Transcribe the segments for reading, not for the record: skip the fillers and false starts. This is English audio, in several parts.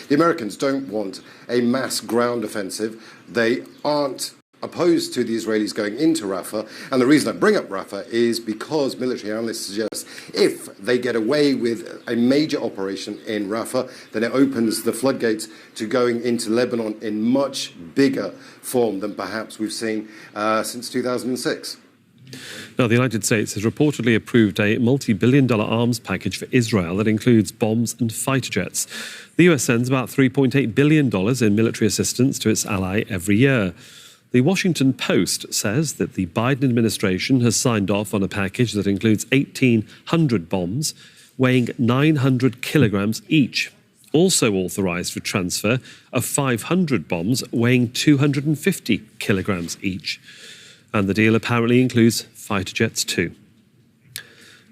The Americans don't want a mass ground offensive. They aren't opposed to the Israelis going into Rafah. And the reason I bring up Rafah is because military analysts suggest if they get away with a major operation in Rafah, then it opens the floodgates to going into Lebanon in much bigger form than perhaps we've seen since 2006. Now, the United States has reportedly approved a multi-billion-dollar arms package for Israel that includes bombs and fighter jets. The US sends about $3.8 billion in military assistance to its ally every year. The Washington Post says that the Biden administration has signed off on a package that includes 1,800 bombs weighing 900 kilograms each. Also authorized for transfer are 500 bombs weighing 250 kilograms each. And the deal apparently includes fighter jets too.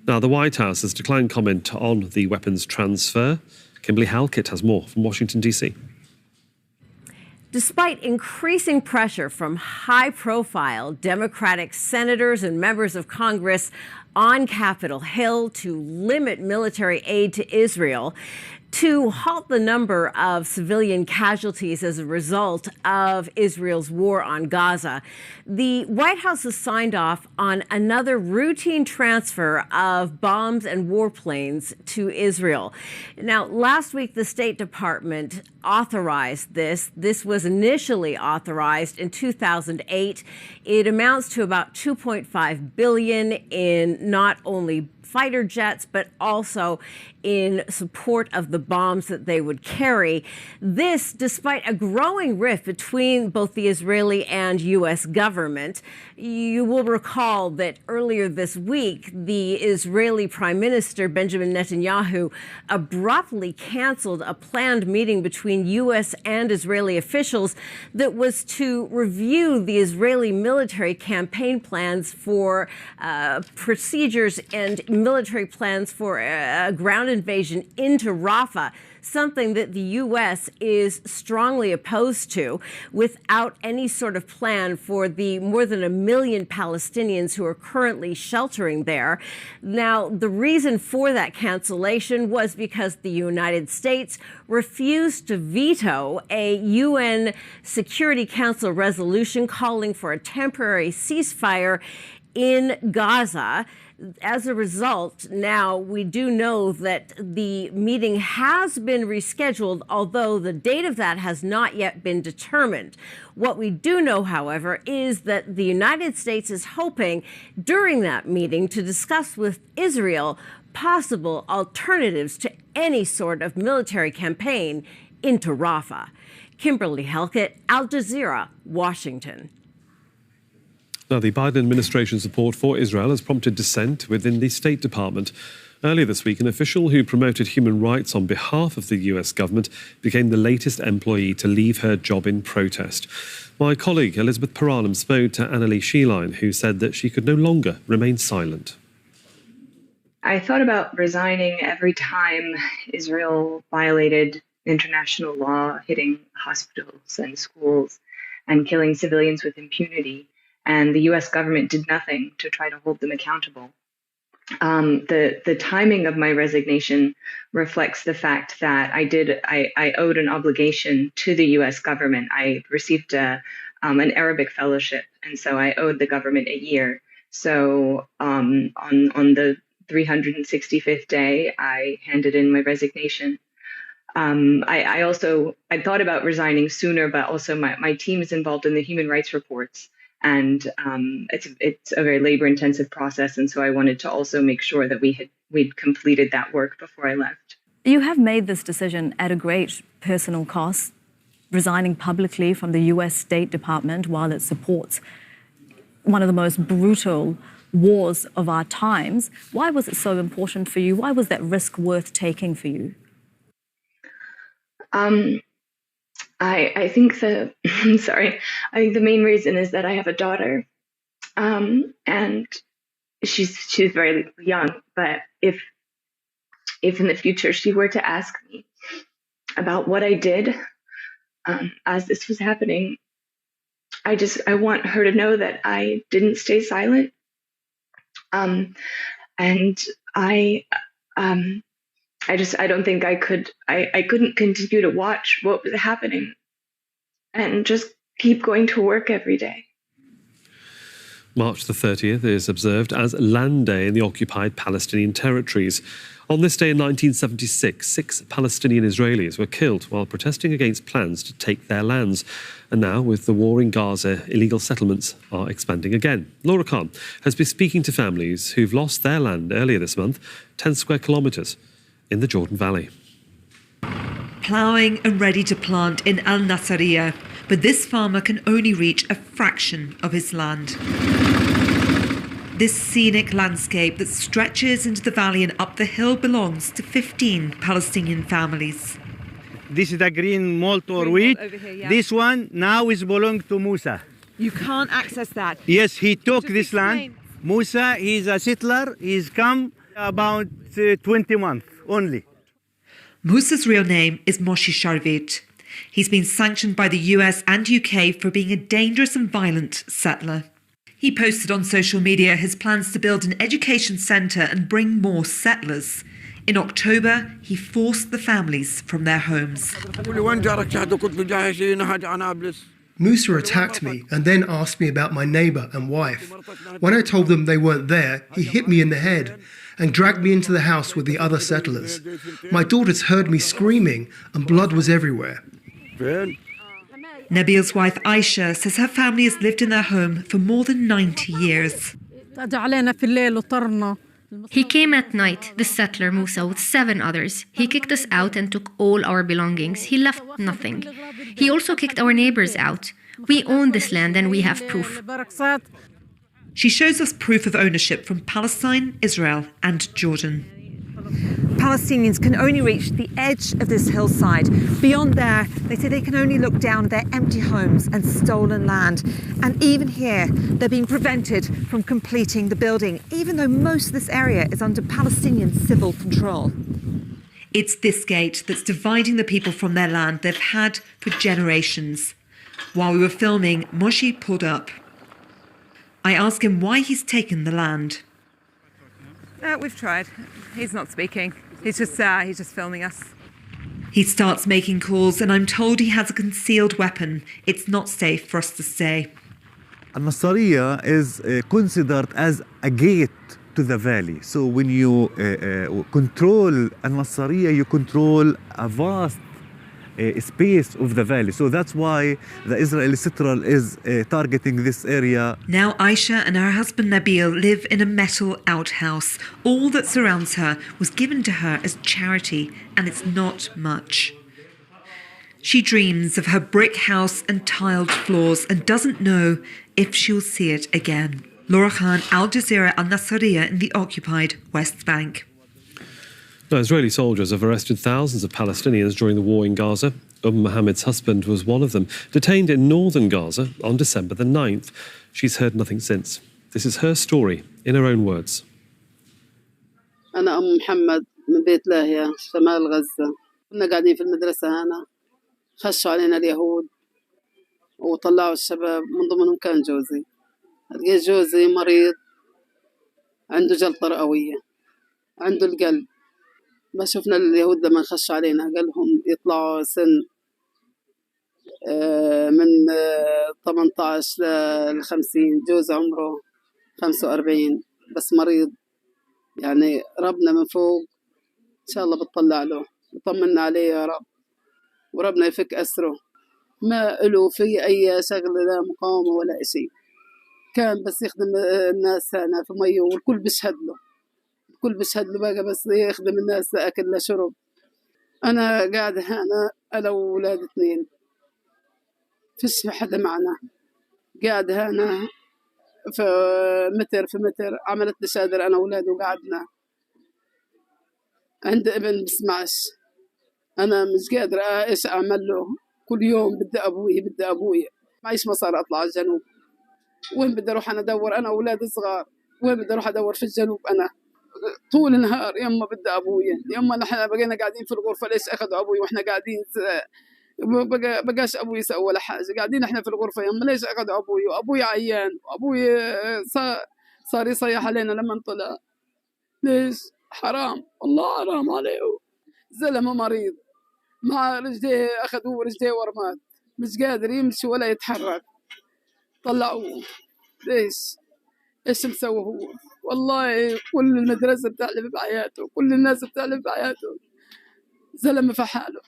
Now, the White House has declined comment on the weapons transfer. Kimberly Halkett has more from Washington, D.C. Despite increasing pressure from high-profile Democratic senators and members of Congress on Capitol Hill to limit military aid to Israel, to halt the number of civilian casualties as a result of Israel's war on Gaza, the White House has signed off on another routine transfer of bombs and warplanes to Israel. Now, last week, the State Department authorized this. This was initially authorized in 2008. It amounts to about $2.5 billion in not only fighter jets, but also in support of the bombs that they would carry. This, despite a growing rift between both the Israeli and U.S. government. You will recall that earlier this week, the Israeli Prime Minister Benjamin Netanyahu abruptly canceled a planned meeting between U.S. and Israeli officials that was to review the Israeli military campaign plans for procedures and military plans for a ground invasion into Rafah, something that the U.S. is strongly opposed to, without any sort of plan for the more than 1 million Palestinians who are currently sheltering there. Now, the reason for that cancellation was because the United States refused to veto a UN Security Council resolution calling for a temporary ceasefire in Gaza. As a result, now we do know that the meeting has been rescheduled, although the date of that has not yet been determined. What we do know, however, is that the United States is hoping during that meeting to discuss with Israel possible alternatives to any sort of military campaign into Rafah. Kimberly Halkett, Al Jazeera, Washington. Now, the Biden administration's support for Israel has prompted dissent within the State Department. Earlier this week, an official who promoted human rights on behalf of the US government became the latest employee to leave her job in protest. My colleague Elizabeth Paranam spoke to Annalie Sheline, who said that she could no longer remain silent. I thought about resigning every time Israel violated international law, hitting hospitals and schools and killing civilians with impunity. And the U.S. government did nothing to try to hold them accountable. The timing of my resignation reflects the fact that I owed an obligation to the U.S. government. I received an Arabic fellowship, and so I owed the government a year. So on the 365th day, I handed in my resignation. I thought about resigning sooner, but also my team is involved in the human rights reports. And it's a very labor-intensive process, and so I wanted to also make sure that we'd completed that work before I left. You have made this decision at a great personal cost, resigning publicly from the U.S. State Department while it supports one of the most brutal wars of our times. Why was it so important for you? Why was that risk worth taking for you? I think the main reason is that I have a daughter, and she's very young. But if in the future she were to ask me about what I did as this was happening, I want her to know that I didn't stay silent, and I I don't think I couldn't continue to watch what was happening and just keep going to work every day. March the 30th is observed as Land Day in the occupied Palestinian territories. On this day in 1976, 6 Palestinian Israelis were killed while protesting against plans to take their lands. And now, with the war in Gaza, illegal settlements are expanding again. Laura Khan has been speaking to families who've lost their land earlier this month, 10 square kilometres in the Jordan Valley. Ploughing and ready to plant in Al-Nasiriyah, but this farmer can only reach a fraction of his land. This scenic landscape that stretches into the valley and up the hill belongs to 15 Palestinian families. This is the green malt or wheat. Yeah. This one now is belong to Musa. You can't access that. Yes, he took Just this explain. land. Musa, he's a settler. He's come about 20 months only. Musa's real name is Moshe Sharvit. He's been sanctioned by the US and UK for being a dangerous and violent settler. He posted on social media his plans to build an education centre and bring more settlers. In October, he forced the families from their homes. Musa attacked me and then asked me about my neighbour and wife. When I told them they weren't there, he hit me in the head and dragged me into the house with the other settlers. My daughters heard me screaming and blood was everywhere. Nabil's wife Aisha says her family has lived in their home for more than 90 years. He came at night, the settler Musa, with 7 others. He kicked us out and took all our belongings. He left nothing. He also kicked our neighbors out. We own this land and we have proof. She shows us proof of ownership from Palestine, Israel and Jordan. Palestinians can only reach the edge of this hillside. Beyond there, they say they can only look down at their empty homes and stolen land. And even here, they're being prevented from completing the building, even though most of this area is under Palestinian civil control. It's this gate that's dividing the people from their land they've had for generations. While we were filming, Moshe pulled up. I ask him why he's taken the land. We've tried. He's not speaking. He's just filming us. He starts making calls and I'm told he has a concealed weapon. It's not safe for us to stay. Al-Nasiriyah is considered as a gate to the valley. So when you control Al-Nasiriyah, you control a vast space of the valley. So that's why the Israeli settler is targeting this area. Now Aisha and her husband Nabil live in a metal outhouse. All that surrounds her was given to her as charity, and it's not much. She dreams of her brick house and tiled floors and doesn't know if she'll see it again. Laura Khan, Al Jazeera, Al-Nasiriyah in the occupied West Bank. Now, Israeli soldiers have arrested thousands of Palestinians during the war in Gaza. Mohammed's husband was one of them, detained in northern Gaza on December the 9th. She's heard nothing since. This is her story, in her own words. أنا محمد من بيت لاهيا شمال غزة. كنا قاعدين في المدرسة هنا خشوا علينا اليهود وطلعوا الشباب من ضمنهم كان جوزي. لقيت جوزي مريض عنده جلطة رئوية عنده القلب. ما شفنا اليهود لما خشوا علينا قال لهم يطلعوا سن من 18 ل 50. جوز عمره 45 بس مريض يعني ربنا من فوق إن شاء الله بتطلع له وطمنا عليه يا رب وربنا يفك أسره. ما له في أي شغل لا مقاومة ولا شيء. كان بس يخدم الناس هنا في ميه والكل بيشهد له. الكل بيشهد له بقى بس يخدم الناس لا أكل لا شرب. أنا قاعدة هنا أنا وولاد 2. فيش حدا معنا. قاعدة هنا في متر عملت لي شادر أنا وولادي وقعدنا. عندي ابن بسمعش. أنا مش قادرة إيش أعمل له. كل يوم بدي أبوي معيش مصاري أطلع على الجنوب. وين بدي أروح أنا أدور أنا وولادي صغار. وين بدي أروح أدور في الجنوب أنا طول النهار. يما بدي أبوي يما نحن بقينا قاعدين في الغرفة. ليش أخذوا أبوي وإحنا قاعدين بقاش أبوي يسوي ولا حاجة. قاعدين إحنا في الغرفة يما ليش أخذوا أبوي وأبوي عيان وأبوي صار يصيح علينا لما طلع. ليش حرام والله حرام عليه. زلمة مريض مع رجليه، أخذوه رجليه ورمات، مش قادر يمشي ولا يتحرك. طلعوه. إيش مسوي هو؟ والله كل المدرسة بتعلم بحياته، كل الناس بتعلم بحياته. زلمة في حاله.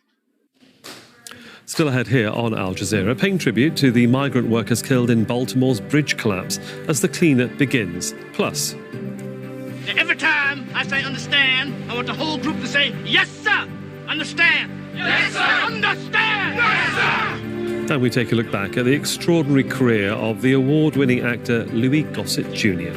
Still ahead here on Al Jazeera, paying tribute to the migrant workers killed in Baltimore's bridge collapse as the cleanup begins. Plus, every time I say understand, I want the whole group to say, yes, sir, understand. Yes, sir, understand. Yes, sir. And we take a look back at the extraordinary career of the award-winning actor Louis Gossett Jr.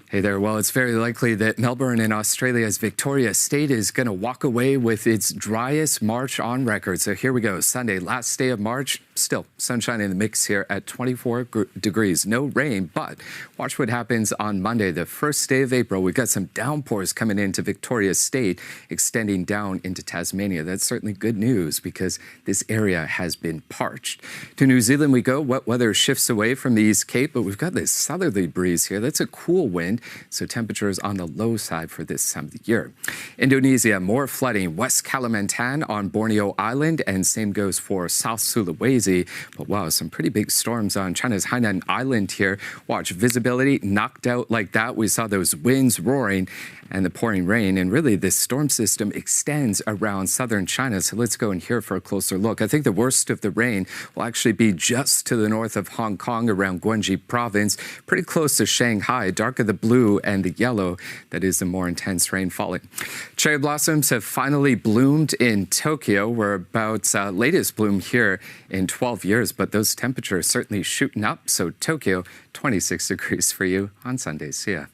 Hey there. Well, it's very likely that Melbourne in Australia's Victoria State is going to walk away with its driest March on record. So here we go. Sunday, last day of March. Still sunshine in the mix here at 24 degrees. No rain, but watch what happens on Monday, the first day of April. We've got some downpours coming into Victoria State, extending down into Tasmania. That's certainly good news because this area has been parched. To New Zealand we go. Wet weather shifts away from the East Cape, but we've got this southerly breeze here. That's a cool wind, so temperatures on the low side for this time of the year. Indonesia, more flooding. West Kalimantan on Borneo Island, and same goes for South Sulawesi. But wow, some pretty big storms on China's Hainan Island here. Watch, visibility knocked out like that. We saw those winds roaring and the pouring rain. And really, this storm system extends around southern China. So let's go in here for a closer look. I think the worst of the rain will actually be just to the north of Hong Kong around Guangxi province, pretty close to Shanghai. Darker the blue and the yellow, that is the more intense rain falling. Cherry blossoms have finally bloomed in Tokyo. We're about latest bloom here in 12 years, but those temperatures certainly shooting up. So Tokyo, 26 degrees for you on Sunday. See ya.